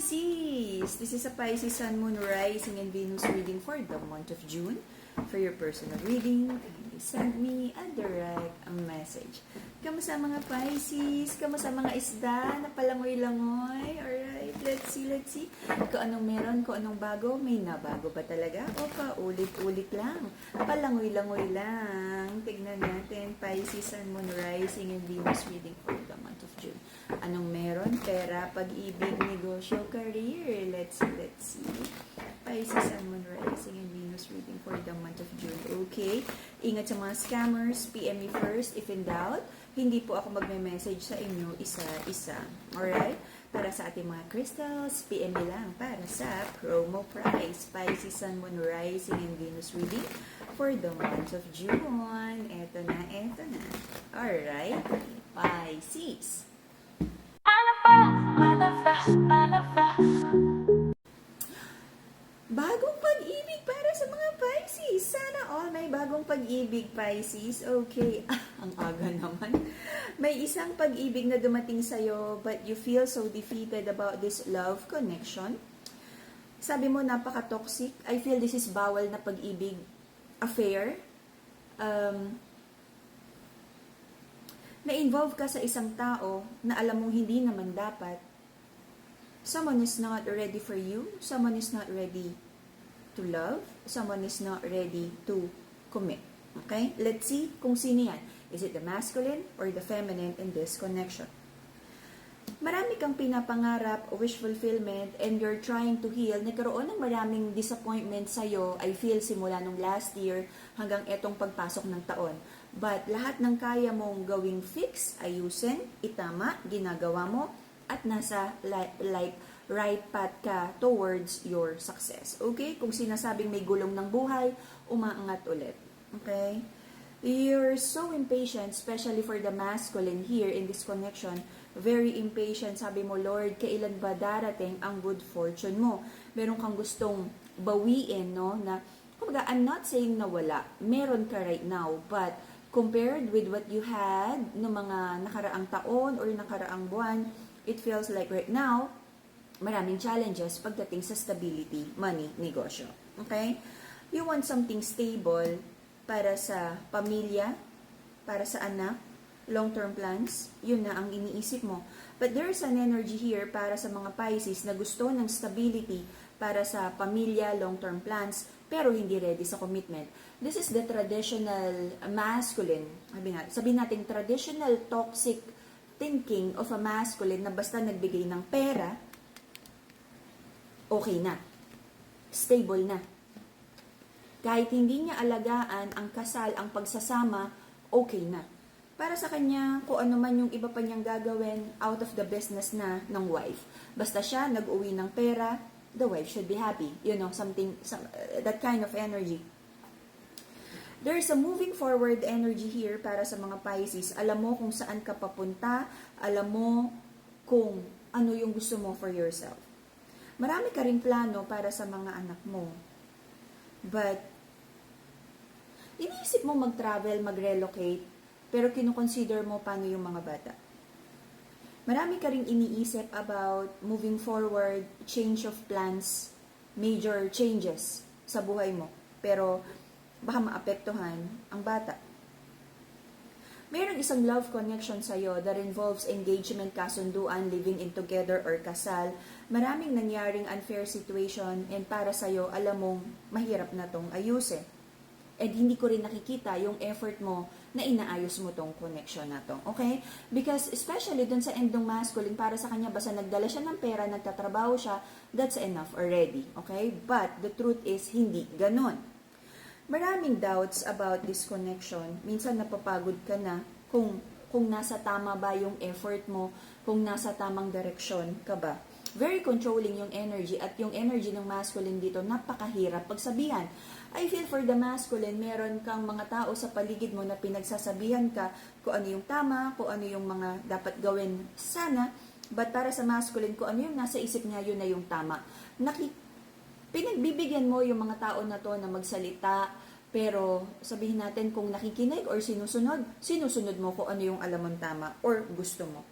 Pisces! This is a Pisces Sun, Moon, Rising, and Venus reading for the month of June. For your personal reading, kindly send me a direct message. Kamusta mga Pisces? Kamusta mga isda na palangoy-langoy? Alright, let's see. Kung anong meron, kung anong bago, may nabago ba talaga? O paulit-ulit lang? Palangoy-langoy lang. Tignan natin, Pisces Sun, Moon, Rising, and Venus reading for the month of June. Anong meron? Pera, pag-ibig, negosyo, career. Let's see. Pisces Sun, Moon, Rising, and Venus reading for the month of June. Okay. Ingat sa mga scammers. PM me first if in doubt. Hindi po ako magme-message sa inyo isa-isa. Alright? Para sa ating mga crystals, PM me lang para sa promo price. Pisces Sun, Moon, Rising, and Venus reading for the month of June. Eto na. Alright? Pisces. Bagong pag-ibig para sa mga Pisces. Sana all may bagong pag-ibig, Pisces. Okay, ang aga naman. May isang pag-ibig na dumating sa'yo but you feel so defeated about this love connection. Sabi mo, napaka-toxic. I feel this is bawal na pag-ibig affair. Na-involve ka sa isang tao na alam mong hindi naman dapat. Someone is not ready for you. Someone is not ready to love. Someone is not ready to commit. Okay? Let's see kung sino yan. Is it the masculine or the feminine in this connection? Marami kang pinapangarap, wish fulfillment, and you're trying to heal. Nagkaroon ng maraming disappointment sa'yo, I feel, simula nung last year hanggang etong pagpasok ng taon. But lahat ng kaya mong gawing fix, ayusin, itama, ginagawa mo, at nasa right path ka towards your success. Okay? Kung sinasabing may gulong ng buhay, umaangat ulit. Okay? You're so impatient, especially for the masculine here in this connection. Very impatient. Sabi mo, Lord, kailan ba darating ang good fortune mo? Meron kang gustong bawiin, no? Na, kumbaga, I'm not saying na wala. Meron ka right now, but compared with what you had no mga nakaraang taon or nakaraang buwan, it feels like right now, maraming challenges pagdating sa stability, money, negosyo. Okay? You want something stable para sa pamilya, para sa anak, long-term plans, yun na ang iniisip mo. But there's an energy here para sa mga Pisces na gusto ng stability para sa pamilya, long-term plans, pero hindi ready sa commitment. This is the traditional masculine, sabihin natin traditional toxic thinking of a masculine na basta nagbigay ng pera, okay na. Stable na. Kahit hindi niya alagaan ang kasal, ang pagsasama, okay na. Para sa kanya, kung ano man yung iba pa niyang gagawin, out of the business na ng wife. Basta siya nag-uwi ng pera, the wife should be happy. You know, that kind of energy. There is a moving forward energy here para sa mga Pisces. Alam mo kung saan ka papunta, alam mo kung ano yung gusto mo for yourself. Marami ka rin plano para sa mga anak mo. But, iniisip mo mag-travel, mag-relocate, pero kinukonsider mo paano yung mga bata. Marami ka rin iniisip about moving forward, change of plans, major changes sa buhay mo. Pero, baka maapektuhan ang bata. Mayroong isang love connection sa'yo that involves engagement, kasunduan, living in together, or kasal. Maraming nangyaring unfair situation and para sa'yo, alam mong mahirap na tong ayusin. And hindi ko rin nakikita yung effort mo na inaayos mo tong connection na to. Okay? Because especially dun sa endong masculine, para sa kanya, basta nagdala siya ng pera, nagtatrabaho siya, that's enough already. Okay? But the truth is, hindi ganon. Maraming doubts about this connection. Minsan napapagod ka na kung nasa tama ba yung effort mo, kung nasa tamang direksyon ka ba. Very controlling yung energy at yung energy ng masculine dito, napakahirap pagsabihan. I feel for the masculine, meron kang mga tao sa paligid mo na pinagsasabihan ka kung ano yung tama, kung ano yung mga dapat gawin sana, but para sa masculine, kung ano yung nasa isip niya, yun na yung tama. Pinagbibigyan mo yung mga tao na to na magsalita, pero sabihin natin kung nakikinig or sinusunod mo kung ano yung alam mong tama or gusto mo.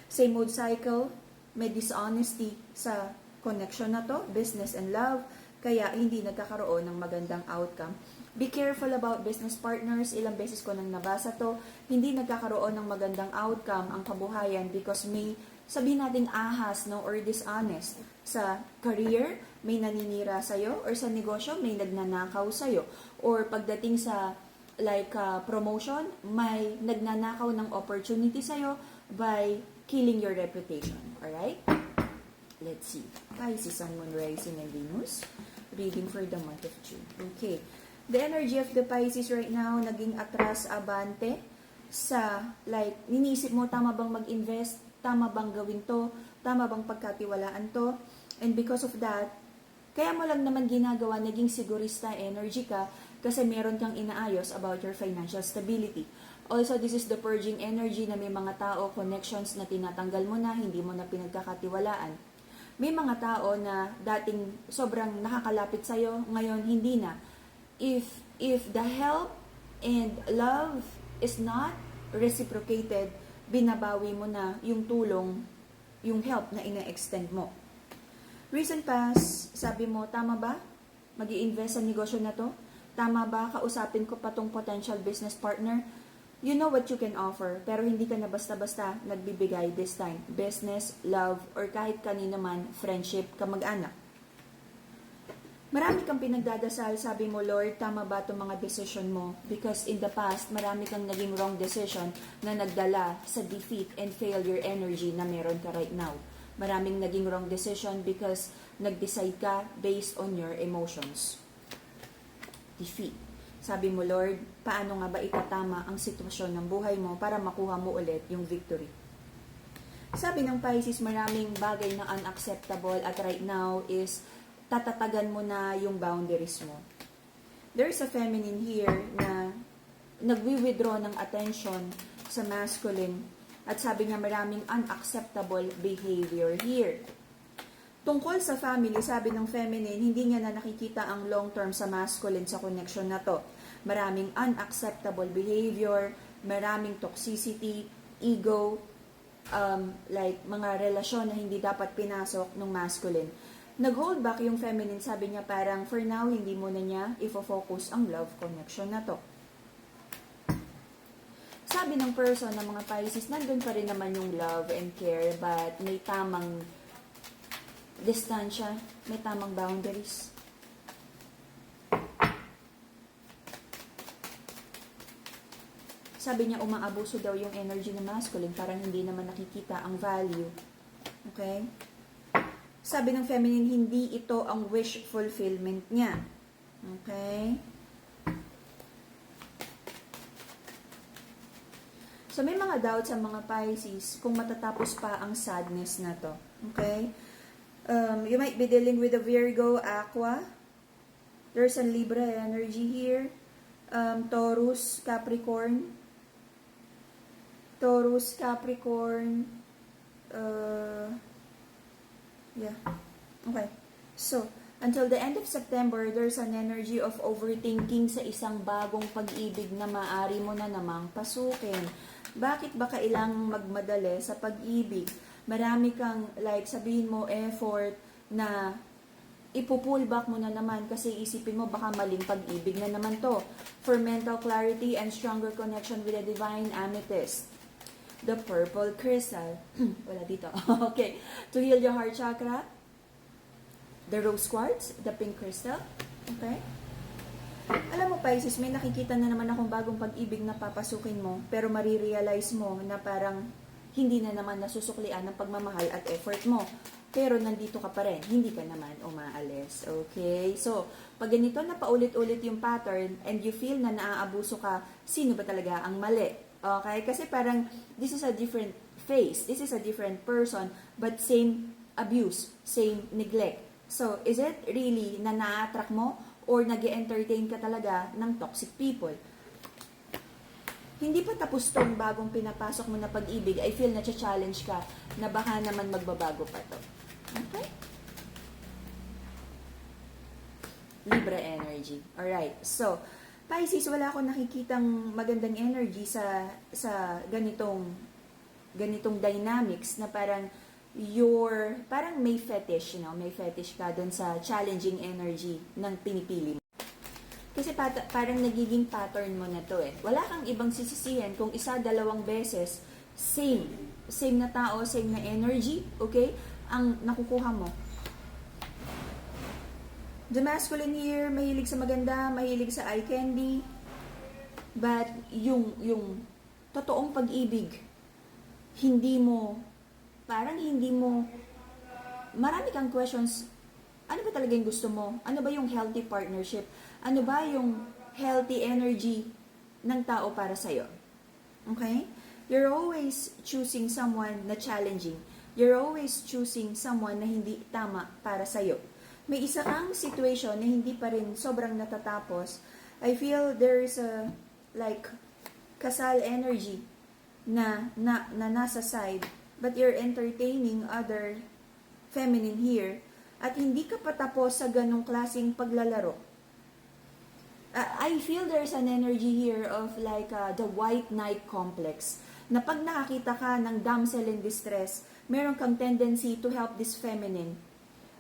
Same mood cycle, may dishonesty sa connection na to, business and love, kaya hindi nagkakaroon ng magandang outcome. Be careful about business partners. Ilang beses ko nang nabasa to. Hindi nagkakaroon ng magandang outcome ang kabuhayan because may, sabihin natin ahas, no, or dishonest. Sa career, may naninira sa'yo, or sa negosyo, may nagnanakaw sa'yo. Or pagdating sa promotion, may nagnanakaw ng opportunity sa'yo by killing your reputation. Alright? Let's see. Pisces, Sun, Moon, Rising, and Venus. Reading for the month of June. Okay. The energy of the Pisces right now, naging atras abante sa, ninisip mo, tama bang mag-invest? Tama bang gawin to? Tama bang pagkatiwalaan to? And because of that, kaya mo lang naman ginagawa, naging sigurista energy ka, kasi meron kang inaayos about your financial stability. Also, this is the purging energy na may mga tao, connections na tinatanggal mo na, hindi mo na pinagkakatiwalaan. May mga tao na dating sobrang nakakalapit sa'yo, ngayon hindi na. If the help and love is not reciprocated, binabawi mo na yung tulong, yung help na ina-extend mo. Recent past, sabi mo, tama ba? Mag-i-invest sa negosyo na to? Tama ba? Kausapin ko pa tong potential business partner? You know what you can offer, pero hindi ka na basta-basta nagbibigay this time. Business, love, or kahit kanino man, friendship, kamag-anak. Marami kang pinagdadasal, sabi mo, Lord, tama ba itong mga decision mo? Because in the past, marami kang naging wrong decision na nagdala sa defeat and failure energy na meron ka right now. Maraming naging wrong decision because nag-decide ka based on your emotions. Defeat. Sabi mo, Lord, paano nga ba itatama ang sitwasyon ng buhay mo para makuha mo ulit yung victory? Sabi ng Pisces, maraming bagay na unacceptable at right now is tatatagan mo na yung boundaries mo. There's a feminine here na nagwi-withdraw ng attention sa masculine at sabi niya maraming unacceptable behavior here. Tungkol sa family, sabi ng feminine, hindi niya na nakikita ang long-term sa masculine sa connection na to. Maraming unacceptable behavior, maraming toxicity, ego, mga relasyon na hindi dapat pinasok ng masculine. Nag-hold back yung feminine, sabi niya parang for now, hindi mo na niya ifo-focus ang love connection na to. Sabi ng person ng mga Pisces, nandun pa rin naman yung love and care, but may tamang distansya, may tamang boundaries. Sabi niya, umaabuso daw yung energy ng masculine, parang hindi naman nakikita ang value. Okay? Sabi ng feminine, hindi ito ang wish fulfillment niya. Okay? So, may mga doubts sa mga Pisces kung matatapos pa ang sadness na to. Okay? You might be dealing with a Virgo, Aqua. There's a Libra energy here. Taurus, Capricorn. Taurus, Capricorn. Yeah. Okay. So, until the end of September, there's an energy of overthinking sa isang bagong pag-ibig na maaari mo na namang pasukin. Bakit ba kailangang magmadali sa pag-ibig? Marami kang, sabihin mo, effort na ipupull back mo na naman kasi isipin mo baka maling pag-ibig na naman to. For mental clarity and stronger connection with the divine amethyst. The purple crystal. Wala dito. Okay. To heal your heart chakra. The rose quartz. The pink crystal. Okay. Alam mo, Pisces, may nakikita na naman akong bagong pag-ibig na papasukin mo, pero marirealize mo na parang hindi na naman nasusuklian ng pagmamahal at effort mo. Pero nandito ka pa rin, hindi ka naman umaalis. Okay? So, pag ganito na paulit-ulit yung pattern and you feel na naaabuso ka, sino ba talaga ang mali? Okay? Kasi parang this is a different face, this is a different person, but same abuse, same neglect. So, is it really na na-attract mo or nag-entertain ka talaga ng toxic people? Hindi pa tapos tong bagong pinapasok mo na pag-ibig, I feel na challenge ka na baka naman magbabago pa to. Okay? Libra energy. Alright. So, Pisces, wala akong nakikitang magandang energy sa ganitong dynamics na parang parang may fetish, may fetish ka dun sa challenging energy ng pinipili mo. Kasi parang nagiging pattern mo na to eh. Wala kang ibang sisisihan kung isa, dalawang beses, same na tao, same na energy, okay, ang nakukuha mo. The masculine here, mahilig sa maganda, mahilig sa eye candy, but yung totoong pag-ibig, marami kang questions. Ano ba talaga yung gusto mo? Ano ba yung healthy partnership? Ano ba yung healthy energy ng tao para sa'yo? Okay? You're always choosing someone na challenging. You're always choosing someone na hindi tama para sa'yo. May isa kang situation na hindi pa rin sobrang natatapos. I feel there is a kasal energy na nasa side, but you're entertaining other feminine here, at hindi ka patapos sa ganong klaseng paglalaro. I feel there's an energy here of the white knight complex, na pag nakakita ka ng damsel in distress, meron kang tendency to help this feminine.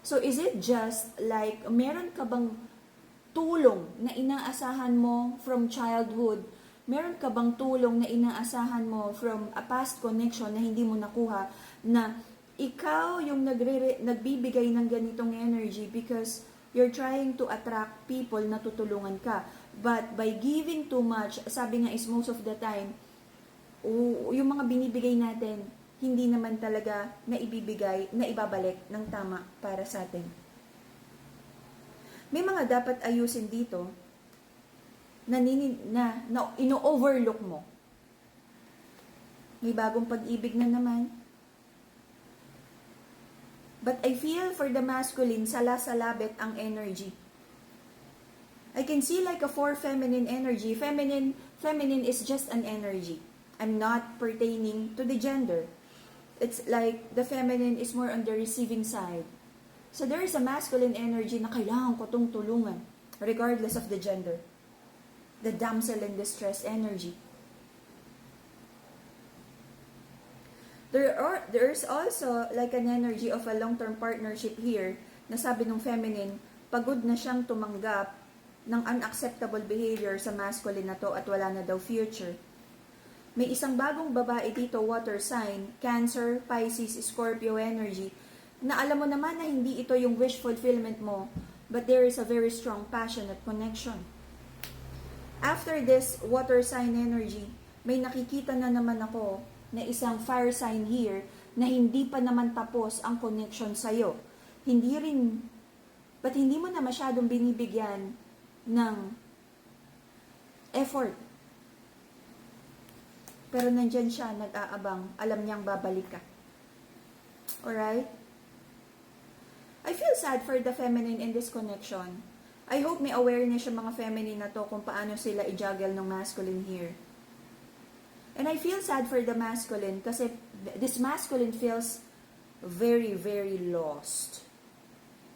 So is it just meron ka bang tulong na inaasahan mo from childhood? Meron ka bang tulong na inaasahan mo from a past connection na hindi mo nakuha, na ikaw yung nagbibigay ng ganitong energy because you're trying to attract people na tutulungan ka. But by giving too much, sabi nga is most of the time, yung mga binibigay natin, hindi naman talaga na ibabalik ng tama para sa atin. May mga dapat ayusin dito na ino-overlook mo. May bagong pag-ibig na naman. But I feel for the masculine, sala-salabit ang energy. I can see a 4 feminine energy. Feminine is just an energy. I'm not pertaining to the gender. It's the feminine is more on the receiving side. So there is a masculine energy na kailangan ko tong tulungan, regardless of the gender. The damsel in distress energy. There's also an energy of a long-term partnership here, na sabi ng feminine, pagod na siyang tumanggap ng unacceptable behavior sa masculine na to at wala na daw future. May isang bagong babae dito, water sign, Cancer, Pisces, Scorpio energy, na alam mo naman na hindi ito yung wish fulfillment mo, but there is a very strong passionate connection. After this water sign energy, may nakikita na naman ako na isang fire sign here na hindi pa naman tapos ang connection sa'yo. But hindi mo na masyadong binibigyan ng effort. Pero nandyan siya, nag-aabang, alam niyang babalik ka. Alright? I feel sad for the feminine in this connection. I hope may awareness yung mga feminine na to kung paano sila i-juggle ng masculine here. And I feel sad for the masculine kasi this masculine feels very, very lost.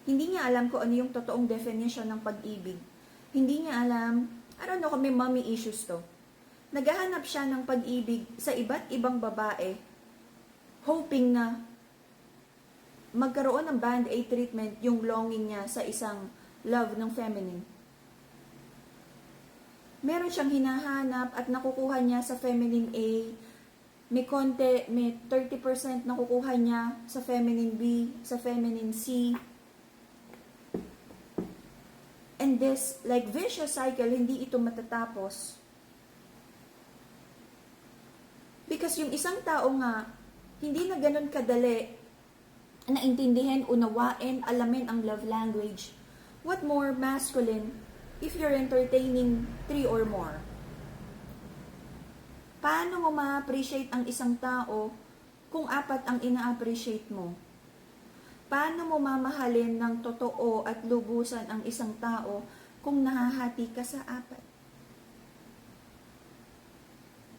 Hindi niya alam kung ano yung totoong definition ng pag-ibig. Hindi niya alam, I don't know kung may mommy issues to. Naghahanap siya ng pag-ibig sa iba't ibang babae, hoping na magkaroon ng band-aid treatment yung longing niya sa isang love ng feminine. Meron siyang hinahanap at nakukuha niya sa feminine A, may 30% nakukuha niya sa feminine B, sa feminine C. And this, vicious cycle, hindi ito matatapos. Because yung isang tao nga, hindi na ganun kadali naintindihan, unawain, alamin ang love language. What more masculine if you're entertaining 3 or more? Paano mo ma-appreciate ang isang tao kung 4 ang ina-appreciate mo? Paano mo mamahalin ng totoo at lubusan ang isang tao kung nahahati ka sa 4?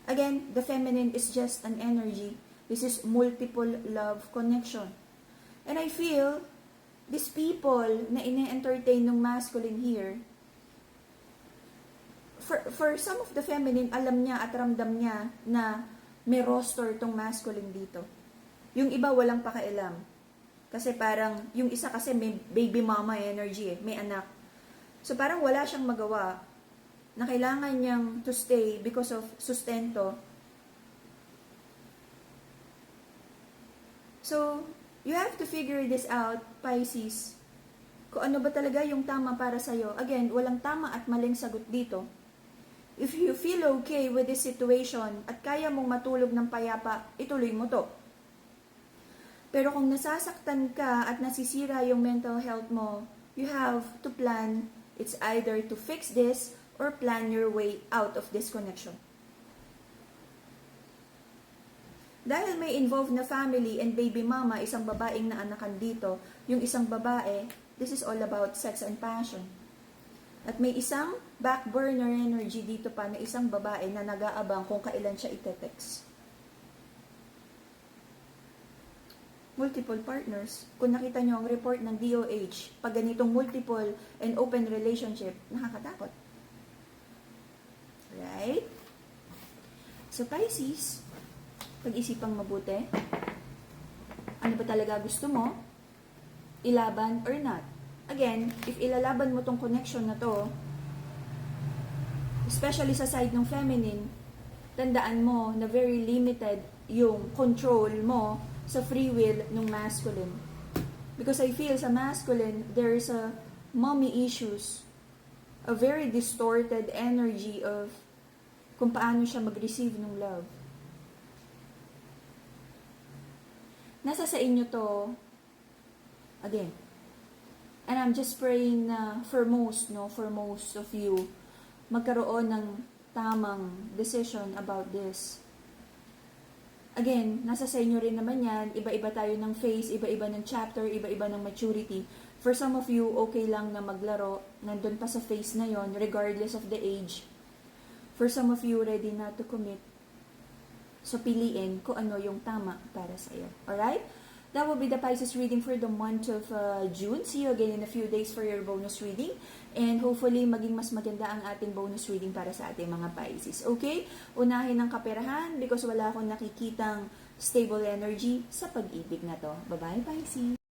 Again, the feminine is just an energy. This is multiple love connection. And I feel, these people na ine-entertain ng masculine here, for some of the feminine, alam niya at ramdam niya na may roster tong masculine dito. Yung iba walang pakialam. Kasi parang, yung isa kasi may baby mama energy may anak. So parang wala siyang magawa na kailangan niyang to stay because of sustento. So, you have to figure this out, Pisces. Kung ano ba talaga yung tama para sa'yo. Again, walang tama at maling sagot dito. If you feel okay with this situation at kaya mong matulog ng payapa, ituloy mo to. Pero kung nasasaktan ka at nasisira yung mental health mo, you have to plan. It's either to fix this or plan your way out of this connection. Dahil may involved na family and baby mama, isang babaeng naanakan dito, yung isang babae, this is all about sex and passion. At may isang back burner energy dito pa na isang babae na nag-aabang kung kailan siya ite-text. Multiple partners. Kung nakita nyo ang report ng DOH, pag ganitong multiple and open relationship, nakakatakot. Right? So Pisces, pag-isipang mabuti. Ano ba talaga gusto mo? Ilaban or not? Again, if ilalaban mo tong connection na to, especially sa side ng feminine, tandaan mo na very limited yung control mo sa free will ng masculine. Because I feel sa masculine, there's a mommy issues, a very distorted energy of kung paano siya mag-receive ng love. Nasa sa inyo to, again, and I'm just praying na for most of you, magkaroon ng tamang decision about this. Again, nasa sa inyo rin naman yan, iba-iba tayo ng phase, iba-iba ng chapter, iba-iba ng maturity. For some of you, okay lang na maglaro, nandun pa sa phase na yon, regardless of the age. For some of you, ready na to commit. So, piliin kung ano yung tama para sa'yo. Alright? That will be the Pisces reading for the month of June. See you again in a few days for your bonus reading. And hopefully, maging mas maganda ang ating bonus reading para sa ating mga Pisces. Okay? Unahin ang kaperahan because wala akong nakikitang stable energy sa pag-ibig na to. Bye-bye, Pisces!